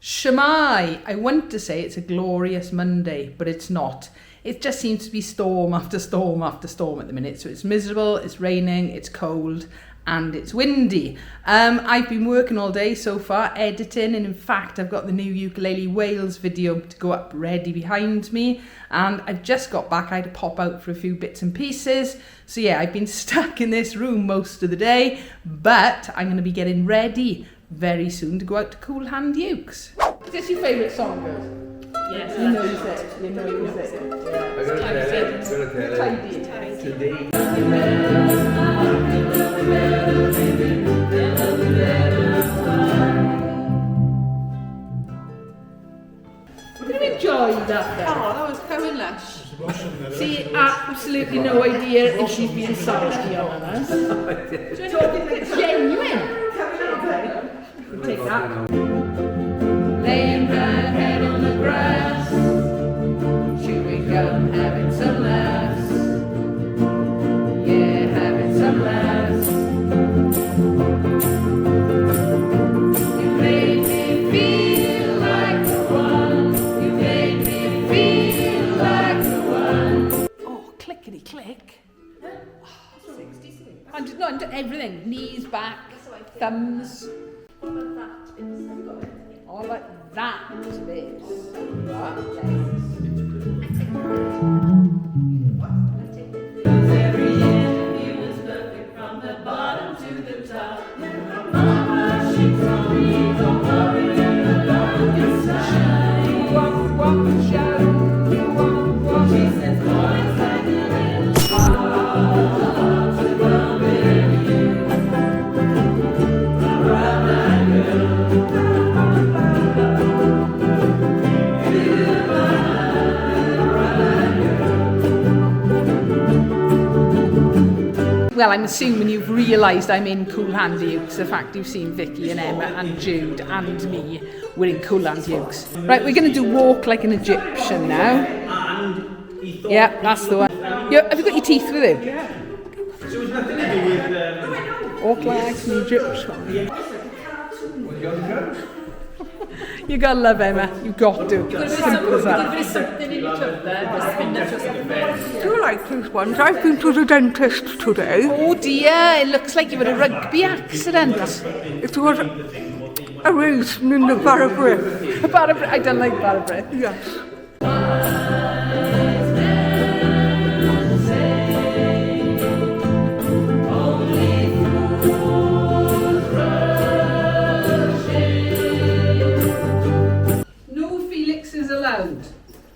Shemai! I want to say it's a glorious Monday, but it's not. It just seems to be storm after storm after storm at the minute. So it's miserable, it's raining, it's cold, and it's windy. I've been working all day so far, editing, and in fact I've got the new Ukulele Wales video to go up ready behind me, and I've just got back. I had to pop out for a few bits and pieces. So yeah, I've been stuck in this room most of the day, but I'm going to be getting ready very soon to go out to Kool Hand Ukes. Is this your favourite song, girls? Yes. You know it. You know it. Yeah. I'm gonna tell it. Tidy. Today. We're going to enjoy that then. Oh, that was very lush. See, absolutely no idea if she's being salty on us. It's genuine. We'll take that. Laying her head on the grass, chewing gum, having some laughs. Yeah, having some laughs. You made me feel like the one. You made me feel like the one. Oh, clickety click. I did not do everything. Knees back, thumbs. What about that? All like that bit. Every interview was perfect from the bottom to the top. Mama, she told me, don't worry about your side. You walk, shout. You walk. She says, boys like the little stars to come with you. Around my girl. Well, I'm assuming you've realised I'm in Kool Hand Ukes. The fact you've seen Vicky and Emma and Jude and me, we're in Kool Hand Ukes. Right, we're going to do Walk Like an Egyptian now. Yeah, that's the one. Have you got your teeth with you? Yeah. So it's nothing to do with... Walk like an Egyptian. What, you on the couch? You gotta love Emma. You got to. Simple as that. There is something in your tooth there, the spinach or something. Do you like these ones? I've been to the dentist today. Oh dear, it looks like you had a rugby accident. It was a raisin in the vertebrae. I don't like vertebrae. Yes.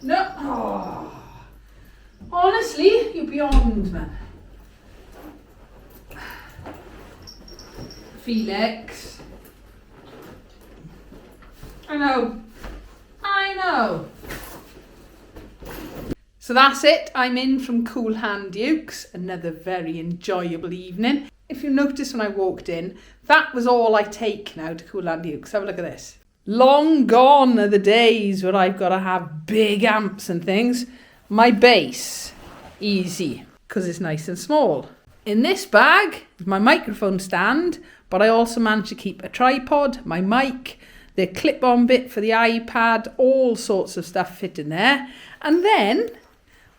No. Oh. Honestly, you're beyond me. Felix. I know. So that's it. I'm in from Kool Hand Ukes. Another very enjoyable evening. If you noticed when I walked in, that was all I take now to Kool Hand Ukes. Have a look at this. Long gone are the days where I've got to have big amps and things. My bass, easy, because it's nice and small. In this bag is my microphone stand, but I also managed to keep a tripod, my mic, the clip-on bit for the iPad, all sorts of stuff fit in there. And then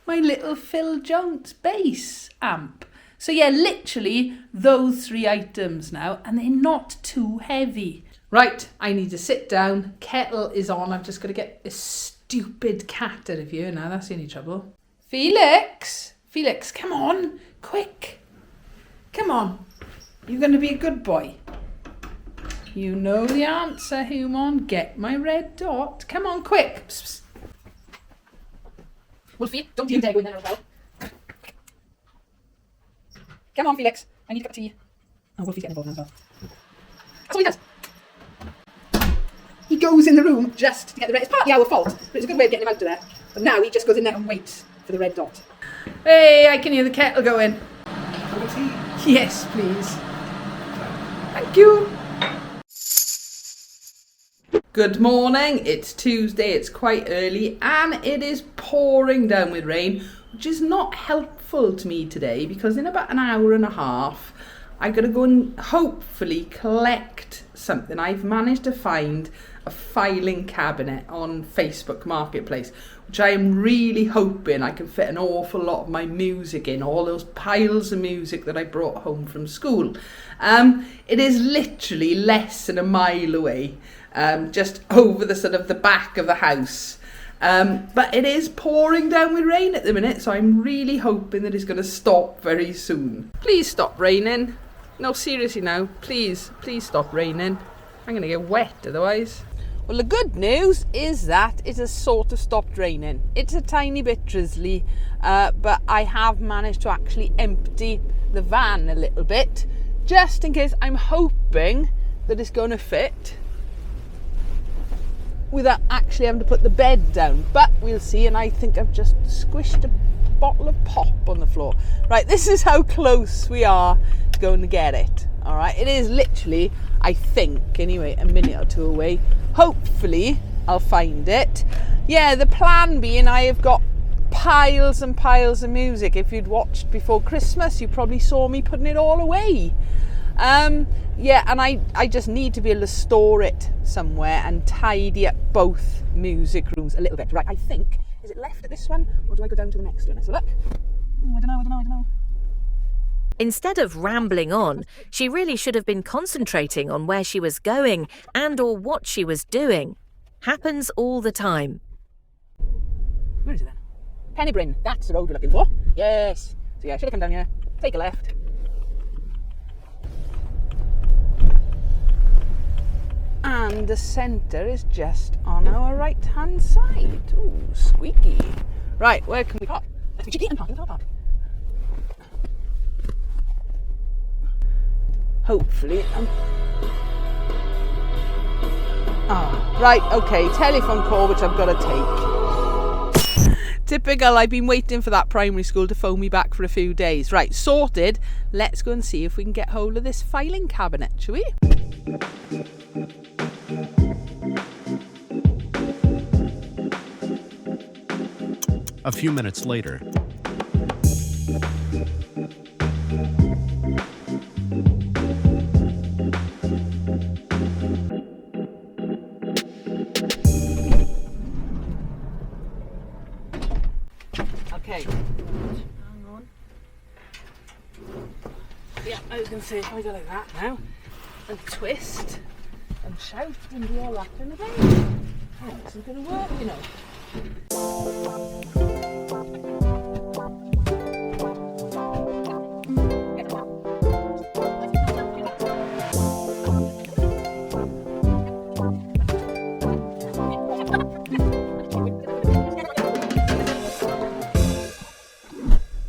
my little Phil Jones bass amp. So yeah, literally those three items now, and they're not too heavy. Right, I need to sit down. Kettle is on. I've just got to get this stupid cat out of here now. That's the only trouble. Felix, come on, quick. Come on. You're going to be a good boy. You know the answer, human. Get my red dot. Come on, quick. Psst, psst. Wolfie, don't you dare go in there as well. Come on, Felix. I need a cup of tea. Oh, Wolfie's getting involved now as well. That's all he does. He goes in the room just to get the red. It's partly our fault, but it's a good way of getting him out of there. But now he just goes in there and waits for the red dot. Hey, I can hear the kettle going. Yes, please. Thank you. Good morning. It's Tuesday. It's quite early and it is pouring down with rain, which is not helpful to me today because in about an hour and a half I've got to go and hopefully collect something I've managed to find a filing cabinet on Facebook Marketplace, which I am really hoping I can fit an awful lot of my music in, all those piles of music that I brought home from school. It is literally less than a mile away, just over the sort of the back of the house. But it is pouring down with rain at the minute, so I'm really hoping that it's going to stop very soon. Please stop raining. No, seriously now, please stop raining. I'm going to get wet otherwise. Well, the good news is that it has sort of stopped raining. It's a tiny bit drizzly, but I have managed to actually empty the van a little bit, just in case. I'm hoping that it's going to fit without actually having to put the bed down, but we'll see. And I think I've just squished a bottle of pop on the floor. Right, this is how close we are to going to get it. All right, it is literally, I think anyway, a minute or two away. Hopefully I'll find it. Yeah, the plan being, I have got piles and piles of music. If you'd watched before Christmas, you probably saw me putting it all away. Yeah, and I just need to be able to store it somewhere and tidy up both music rooms a little bit. Right, I think, is it left at this one, or do I go down to the next one? Let's have a look. I don't know. Instead of rambling on, she really should have been concentrating on where she was going and or what she was doing. Happens all the time. Where is it then? Pennybryn, that's the road we're looking for. Yes. So yeah, I should have come down here, take a left. And the centre is just on our right hand side. Ooh, squeaky. Right, where can we park? Let's be cheeky and park in the car park. Hopefully. Right, okay, telephone call which I've got to take. Typical, I've been waiting for that primary school to phone me back for a few days. Right, sorted. Let's go and see if we can get hold of this filing cabinet, shall we? A few minutes later. Okay. Hang on. Yeah, I was going to say, if I go like that now, and twist, and shout, and do all that kind of thing, this isn't going to work, you know.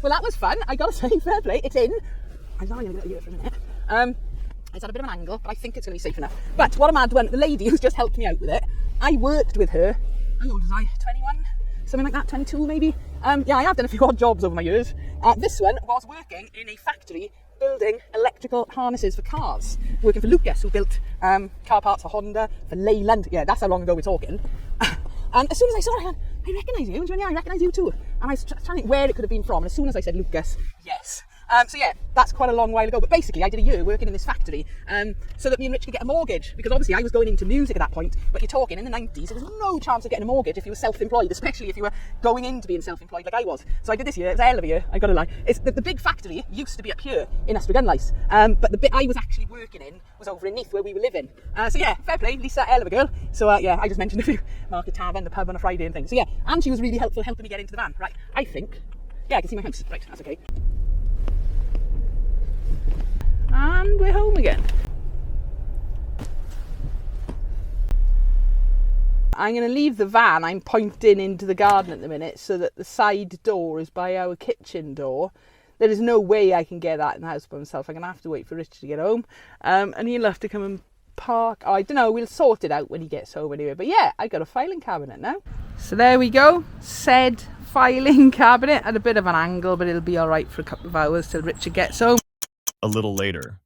Well, that was fun. I gotta say, fair play. It's in. I'm not going to get it for a minute. It's at a bit of an angle, but I think it's going to be safe enough. But what a mad one. The lady who's just helped me out with it, I worked with her. How old was I? 21? Something like that, 22 maybe. Yeah, I have done a few odd jobs over my years. This one was working in a factory building electrical harnesses for cars. Working for Lucas, who built car parts for Honda, for Leyland. Yeah, that's how long ago we're talking. And as soon as I saw her, I recognise you. And she went, yeah, I recognise you too. And I was trying to think where it could have been from. And as soon as I said Lucas, yes. So yeah, that's quite a long while ago. But basically, I did a year working in this factory so that me and Rich could get a mortgage. Because obviously I was going into music at that point. But you're talking in the 90s, there was no chance of getting a mortgage if you were self-employed, especially if you were going into being self-employed like I was. So I did this year. It was a hell of a year, I gotta lie. It's the big factory used to be up here in Ysbyddenlais. But the bit I was actually working in was over in Neath, where we were living. So yeah, fair play, Lisa, hell of a girl. So yeah, I just mentioned a few. Market Tavern, the pub on a Friday and things. So yeah, and she was really helpful helping me get into the van. Right, I think. Yeah, I can see my house. Right, that's okay. And we're home again. I'm going to leave the van. I'm pointing into the garden at the minute so that the side door is by our kitchen door. There is no way I can get that in the house by myself. I'm going to have to wait for Richard to get home. And he'll have to come and park. Oh, I don't know, we'll sort it out when he gets home anyway. But yeah, I got a filing cabinet now. So there we go. Said filing cabinet at a bit of an angle, but it'll be all right for a couple of hours till Richard gets home. A little later.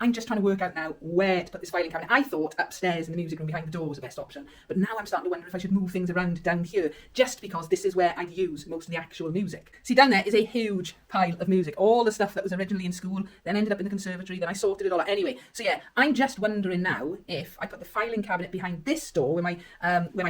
I'm just trying to work out now where to put this filing cabinet. I thought upstairs in the music room behind the door was the best option, but now I'm starting to wonder if I should move things around down here, just because this is where I'd use most of the actual music. See, down there is a huge pile of music, all the stuff that was originally in school, then ended up in the conservatory, then I sorted it all out. Anyway, so yeah, I'm just wondering now if I put the filing cabinet behind this door where my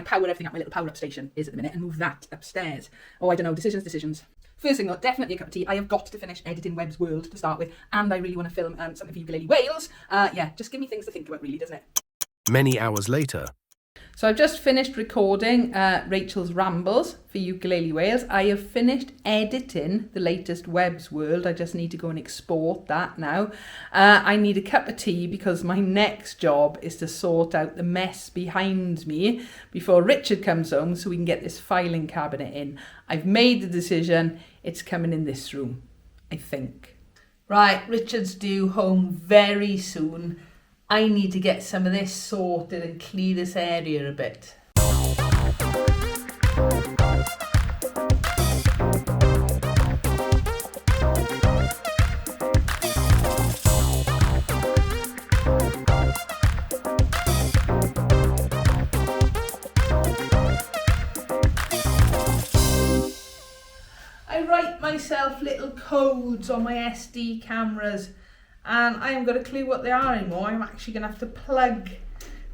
power everything up, my little power up station is at the minute, and move that upstairs. Oh, I don't know, decisions. First thing though, definitely a cup of tea. I have got to finish editing Webb's World to start with, and I really want to film something for Ukulele Wales. Yeah, just give me things to think about really, doesn't it? Many hours later. So I've just finished recording Rachel's rambles for Ukulele Wales. I have finished editing the latest Webb's World. I just need to go and export that now. I need a cup of tea because my next job is to sort out the mess behind me before Richard comes home so we can get this filing cabinet in. I've made the decision. It's coming in this room, I think. Right, Richard's due home very soon. I need to get some of this sorted and clear this area a bit. I write myself little codes on my SD cameras, and I haven't got a clue what they are anymore. I'm actually going to have to plug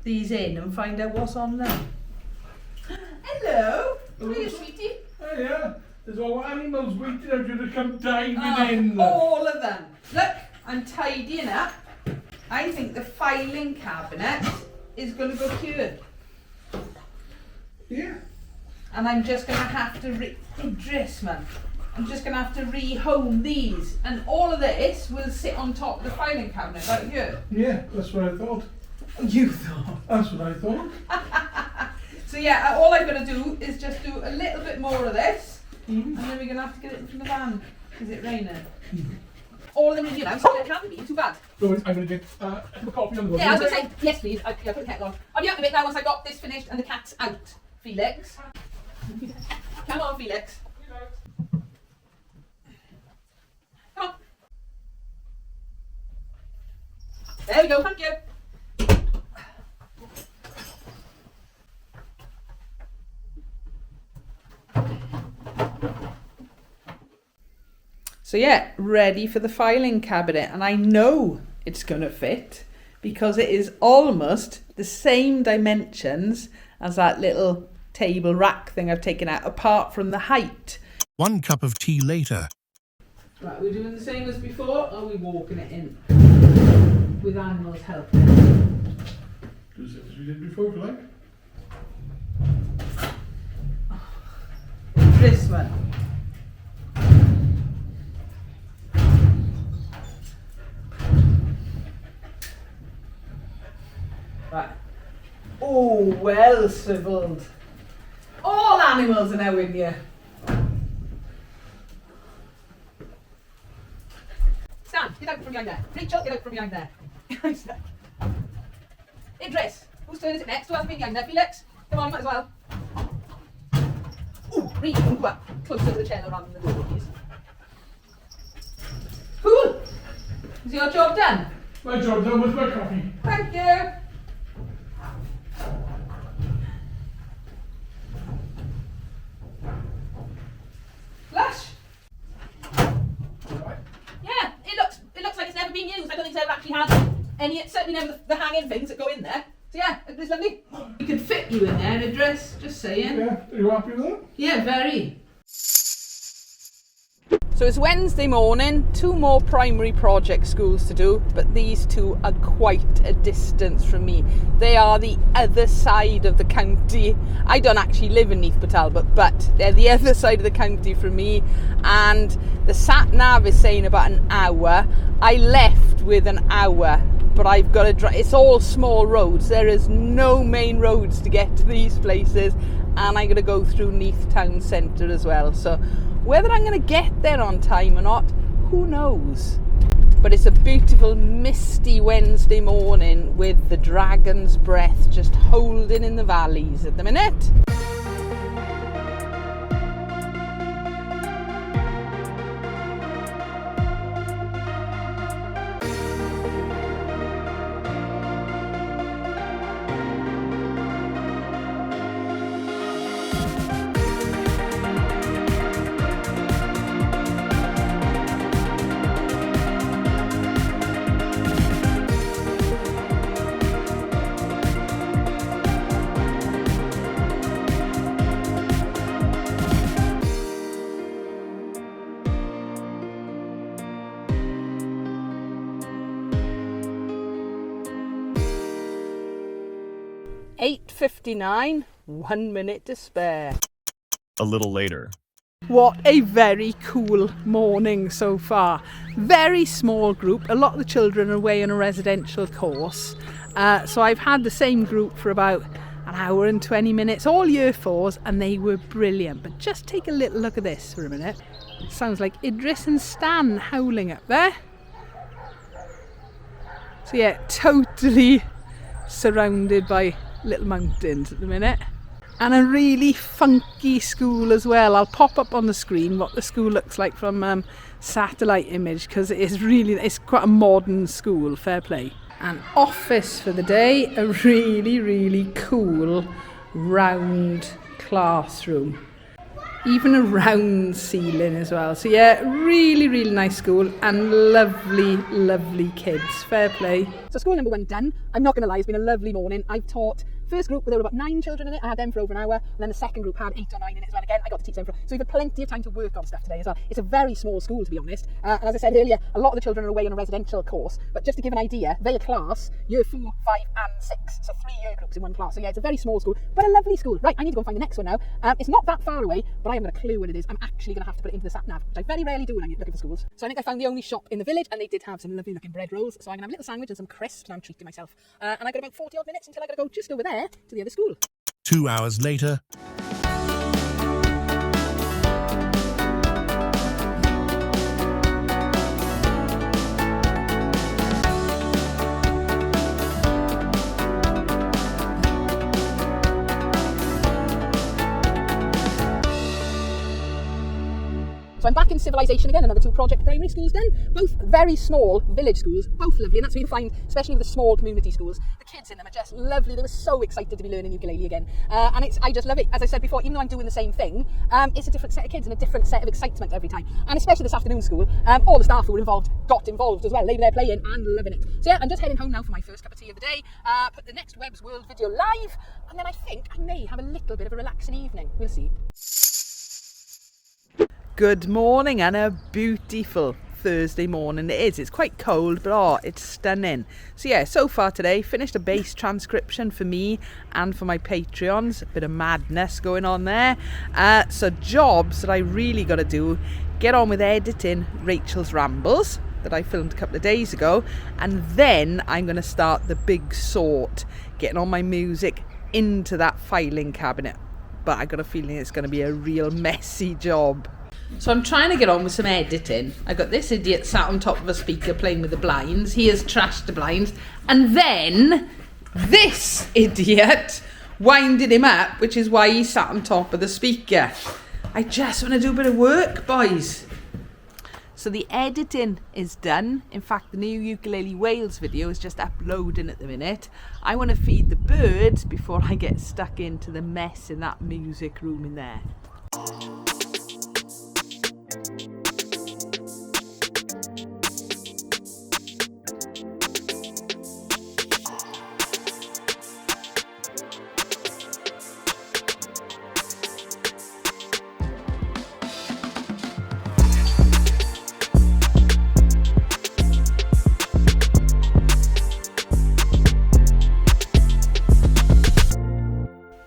these in and find out what's on them. Hello, hiya, sweetie. Oh yeah, there's all animals waiting out here to come diving in. Look. All of them. Look, I'm tidying up. I think the filing cabinet is going to go here. Yeah. And I'm just going to have to Idris, man. I'm just going to have to rehome these, and all of this will sit on top of the filing cabinet right here. Yeah, that's what I thought. You thought? That's what I thought. So yeah, all I've got to do is just do a little bit more of this, and then we're going to have to get it from the van. Is it raining? All of them in here now, so it can't be too bad. So I'm going to get a coffee on the road. Yeah, I was going to say, yes please, I'll put the kettle on. I'll be out of it now once I've got this finished and the cat's out. Felix. Come on, Felix. Come on. There we go, thank you. So yeah, ready for the filing cabinet, and I know it's going to fit because it is almost the same dimensions as that little table rack thing I've taken out, apart from the height. 1 cup of tea later. Right, we're doing the same as before, or are we walking it in with animals helping? Do the same as we did before, if you like. This one. Right. Oh, well civilled. All animals are now in here. Stan, get out from behind there. Rachel, get out from behind there. Idris, whose turn is it next? Who hasn't been behind there? Felix? Come on, might as well. Ooh, Reed, move up closer to the cello rather than the door, please. Cool. Is your job done? My job done with my coffee. Thank you. Lush. Yeah, it looks like it's never been used. I don't think it's ever actually had any, certainly never the hanging things that go in there. So yeah, it's lovely. We could fit you in there, Idris, just saying. Yeah, are you happy with that? Yeah, very. So it's Wednesday morning, 2 more primary project schools to do, but these 2 are quite a distance from me. They are the other side of the county. I don't actually live in Neath Talbot, but they're the other side of the county from me, and the sat nav is saying about an hour. I left with an hour, but I've got to drive. It's all small roads. There is no main roads to get to these places, and I'm going to go through Neath town centre as well. So whether I'm going to get there on time or not, who knows? But it's a beautiful misty Wednesday morning with the dragon's breath just holding in the valleys at the minute. 7:59, 1 minute to spare. A little later. What a very cool morning so far. Very small group. A lot of the children are away on a residential course. So I've had the same group for about an hour and 20 minutes, all year fours, and they were brilliant. But just take a little look at this for a minute. Sounds like Idris and Stan howling up there. So yeah, totally surrounded by little mountains at the minute. And a really funky school as well. I'll pop up on the screen what the school looks like from satellite image, because it's quite a modern school, fair play. An office for the day, a really, really cool round classroom. Even a round ceiling as well. So yeah, really, really nice school and lovely, lovely kids. Fair play. So school number 1 done. I'm not going to lie, it's been a lovely morning. I've taught first group, there were about 9 children in it. I had them for over an hour. And then the second group had 8 or 9 in it as well. Again, I got to teach them so we've had plenty of time to work on stuff today as well. It's a very small school, to be honest. And as I said earlier, a lot of the children are away on a residential course. But just to give an idea, their class, year 4, 5 and 6. So 3 year groups in one class. So yeah, it's a very small school, but a lovely school. Right, I need to go and find the next one now. It's not that far away, but I haven't got a clue what it is. I'm actually going to have to put it into the sat nav, which I very rarely do when I'm looking for schools. So I think I found the only shop in the village, and they did have some lovely looking bread rolls. So I'm going to have a little sandwich and some crisps, and I'm treating myself. And I've got about 40 odd minutes until I got to go just over there to the other school. 2 hours later. So I'm back in civilization again, another 2 project primary schools done. Both very small village schools, both lovely, and that's what you find, especially with the small community schools. The kids in them are just lovely. They were so excited to be learning ukulele again. And I just love it. As I said before, even though I'm doing the same thing, it's a different set of kids and a different set of excitement every time. And especially this afternoon school, all the staff who were involved got involved as well. They were there playing and loving it. So yeah, I'm just heading home now for my first cup of tea of the day, put the next Web's World video live, and then I think I may have a little bit of a relaxing evening. We'll see. Good morning, and a beautiful Thursday morning it is. It's quite cold, but it's stunning. So yeah, so far today, finished a bass transcription for me and for my Patreons. A bit of madness going on there. So jobs that I really got to do, get on with editing Rachel's Rambles that I filmed a couple of days ago, and then I'm going to start the big sort, getting all my music into that filing cabinet. But I got a feeling it's going to be a real messy job. So I'm trying to get on with some editing. I got this idiot sat on top of a speaker playing with the blinds. He has trashed the blinds. And then this idiot winded him up, which is why he sat on top of the speaker. I just want to do a bit of work, boys. So the editing is done. In fact, the new Ukulele Wales video is just uploading at the minute. I want to feed the birds before I get stuck into the mess in that music room in there.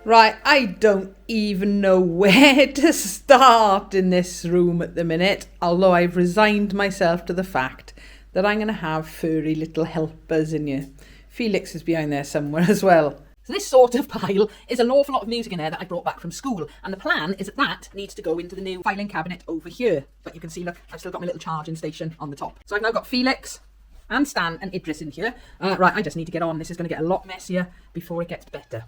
Right, I don't even know where to start in this room at the minute, although I've resigned myself to the fact that I'm going to have furry little helpers in here. Felix is behind there somewhere as well. So this sort of pile is an awful lot of music in there that I brought back from school, and the plan is that that needs to go into the new filing cabinet over here. But you can see, look, I've still got my little charging station on the top. So I've now got Felix and Stan and Idris in here. Right, I just need to get on. This is going to get a lot messier before it gets better.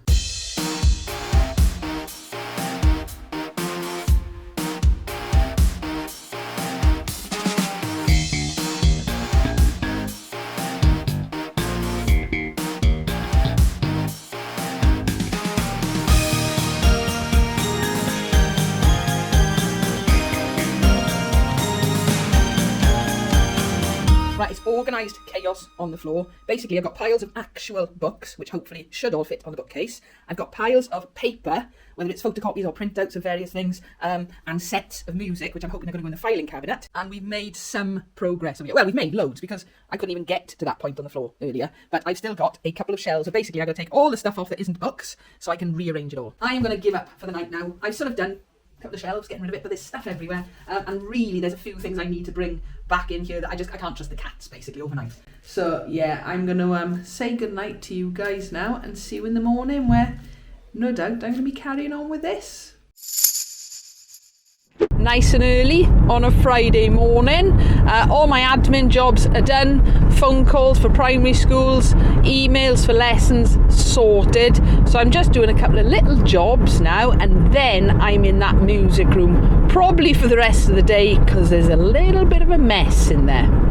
organised chaos on the floor. Basically, I've got piles of actual books, which hopefully should all fit on the bookcase. I've got piles of paper, whether it's photocopies or printouts of various things, and sets of music, which I'm hoping are going to go in the filing cabinet. And we've made some progress. Well, we've made loads, because I couldn't even get to that point on the floor earlier. But I've still got a couple of shelves. So basically, I've got to take all the stuff off that isn't books, so I can rearrange it all. I'm going to give up for the night now. I've sort of done a couple of shelves, getting rid of it, but there's stuff everywhere. And really, there's a few things I need to bring back in here that I can't trust the cats, basically, overnight. So, yeah, I'm going to say goodnight to you guys now and see you in the morning, where no doubt I'm going to be carrying on with this. Nice and early on a Friday morning. All my admin jobs are done. Phone calls for primary schools, emails for lessons sorted. So I'm just doing a couple of little jobs now, and then I'm in that music room probably for the rest of the day, because there's a little bit of a mess in there.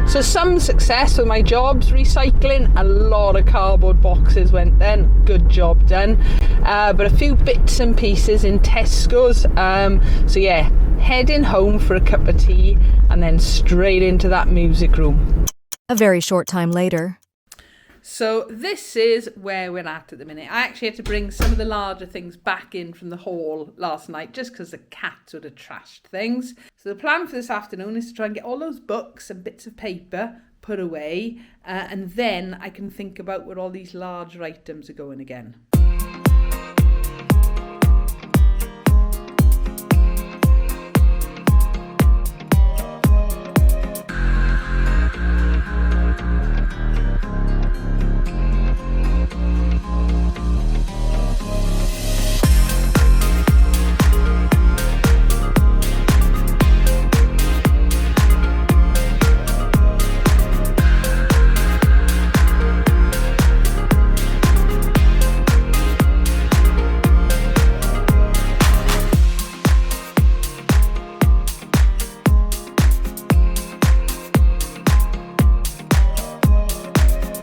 So some success with my jobs, recycling, a lot of cardboard boxes went then, good job done. But a few bits and pieces in Tesco's. So yeah, heading home for a cup of tea and then straight into that music room. A very short time later. So this is where we're at the minute. I actually had to bring some of the larger things back in from the hall last night, just because the cats would have trashed things. So the plan for this afternoon is to try and get all those books and bits of paper put away, and then I can think about where all these larger items are going again.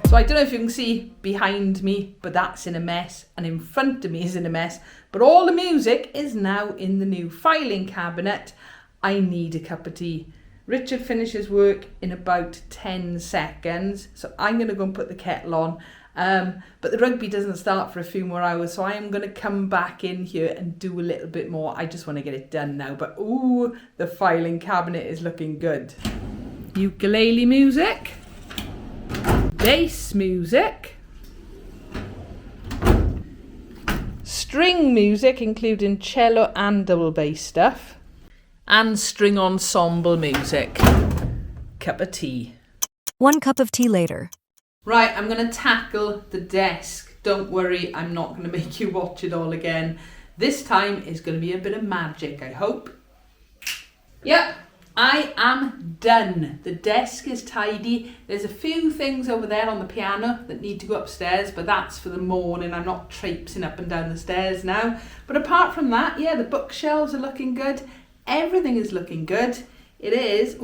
So I don't know if you can see behind me, but that's in a mess, and in front of me is in a mess. But all the music is now in the new filing cabinet. I need a cup of tea. Richard finishes work in about 10 seconds, so I'm going to go and put the kettle on. But the rugby doesn't start for a few more hours, so I am going to come back in here and do a little bit more. I just want to get it done now. But ooh, the filing cabinet is looking good. Ukulele music. Bass music, string music including cello and double bass stuff, and string ensemble music. Cup of tea. 1 cup of tea later. Right, I'm going to tackle the desk. Don't worry, I'm not going to make you watch it all again. This time is going to be a bit of magic, I hope. Yep. I am done. The desk is tidy. There's a few things over there on the piano that need to go upstairs, but that's for the morning. I'm not traipsing up and down the stairs now. But apart from that, yeah, the bookshelves are looking good. Everything is looking good. It is,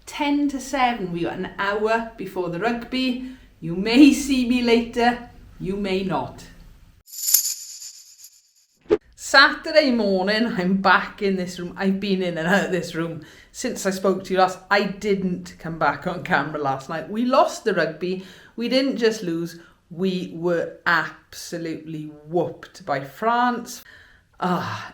10 to 7. We got an hour before the rugby. You may see me later. You may not. Saturday morning, I'm back in this room. I've been in and out of this room since I spoke to you last. I didn't come back on camera last night. We lost the rugby. We didn't just lose. We were absolutely whooped by France.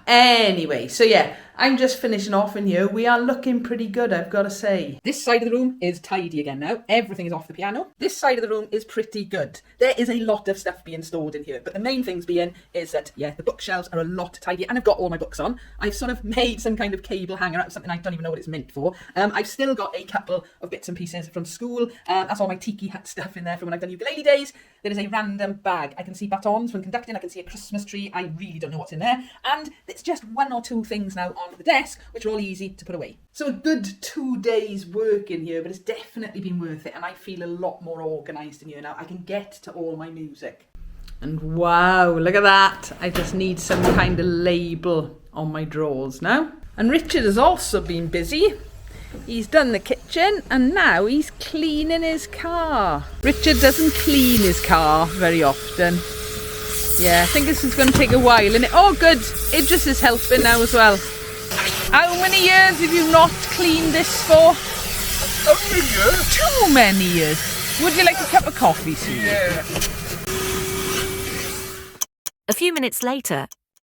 Anyway, so yeah, I'm just finishing off in here. We are looking pretty good, I've got to say. This side of the room is tidy again now. Everything is off the piano. This side of the room is pretty good. There is a lot of stuff being stored in here, but the main things being is that, yeah, the bookshelves are a lot tidier, and I've got all my books on. I've sort of made some kind of cable hanger out of something I don't even know what it's meant for. I've still got a couple of bits and pieces from school. That's all my tiki hut stuff in there from when I've done ukulele days. There is a random bag. I can see batons from conducting. I can see a Christmas tree. I really don't know what's in there. And it's just 1 or 2 things now on the desk, which are all easy to put away. So a good 2 days work in here, but it's definitely been worth it. And I feel a lot more organised in here now. I can get to all my music. And wow, look at that. I just need some kind of label on my drawers now. And Richard has also been busy. He's done the kitchen and now he's cleaning his car. Richard doesn't clean his car very often. Yeah, I think this is going to take a while. And oh, good. Idris is helping now as well. How many years have you not cleaned this for? How many years? Too many years. Would you like a cup of coffee, Sue? Yeah. A few minutes later,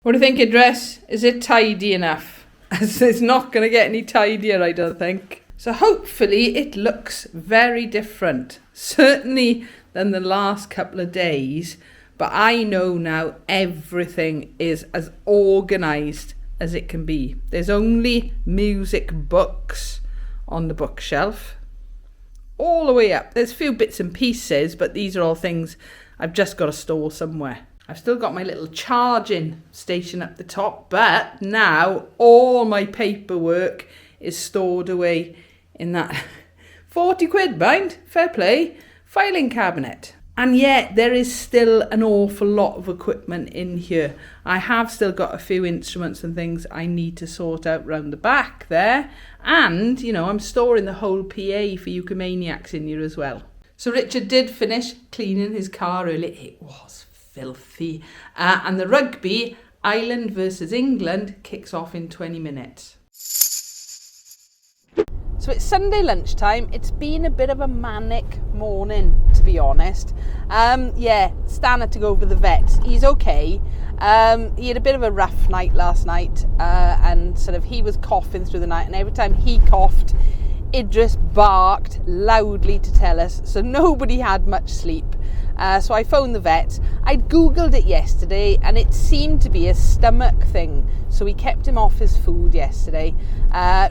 What do you think, Idris? Is it tidy enough? It's not going to get any tidier, I don't think. So hopefully it looks very different. Certainly than the last couple of days. But I know now everything is as organised as it can be. There's only music books on the bookshelf. All the way up. There's a few bits and pieces, but these are all things I've just got to store somewhere. I've still got my little charging station up the top, but now all my paperwork is stored away in that 40 quid, mind, fair play, filing cabinet. And yet there is still an awful lot of equipment in here. I have still got a few instruments and things I need to sort out round the back there. And, you know, I'm storing the whole PA for Ukumaniacs in here as well. So Richard did finish cleaning his car early. It was filthy. And the rugby, Ireland versus England, kicks off in 20 minutes. So it's Sunday lunchtime. It's been a bit of a manic morning, to be honest. Stan had to go over the vet. He's okay. He had a bit of a rough night last night, and sort of he was coughing through the night, and every time he coughed, Idris barked loudly to tell us, so nobody had much sleep. So I phoned the vet. I'd googled it yesterday and it seemed to be a stomach thing, so we kept him off his food yesterday.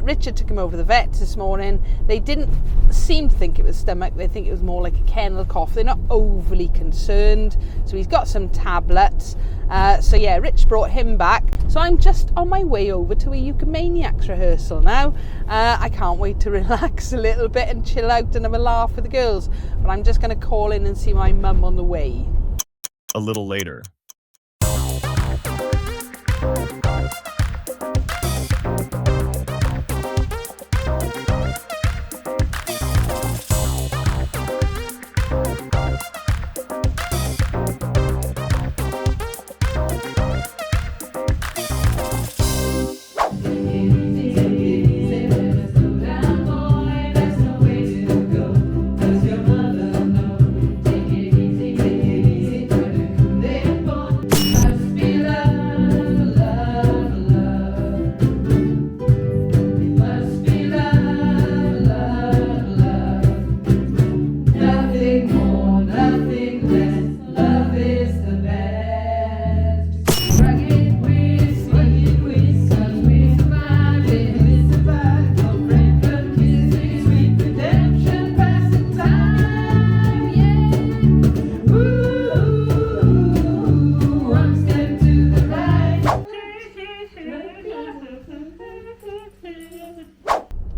Richard took him over to the vet this morning. They didn't seem to think it was stomach, they think it was more like a kennel cough. They're not overly concerned, so he's got some tablets. Rich brought him back, so I'm just on my way over to a Ukumaniacs rehearsal now. I can't wait to relax a little bit and chill out and have a laugh with the girls, but I'm just going to call in and see my mum on the way. A little later.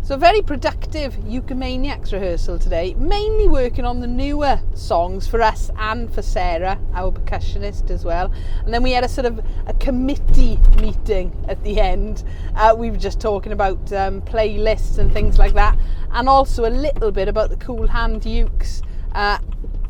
So very productive Ukumaniacs rehearsal today, mainly working on the newer songs for us and for Sarah, our percussionist as well. And then we had a sort of a committee meeting at the end. We were just talking about playlists and things like that, and also a little bit about the Kool Hand Ukes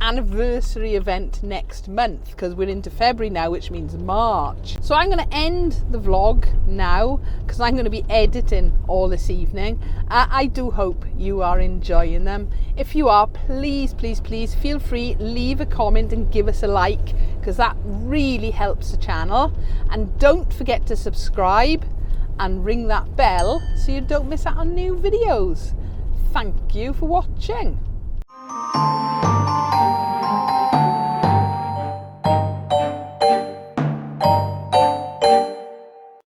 anniversary event next month, because we're into February now, which means March. So I'm going to end the vlog now because I'm going to be editing all this evening. I do hope you are enjoying them. If you are, please feel free, leave a comment and give us a like, because that really helps the channel. And don't forget to subscribe and ring that bell so you don't miss out on new videos. Thank you for watching.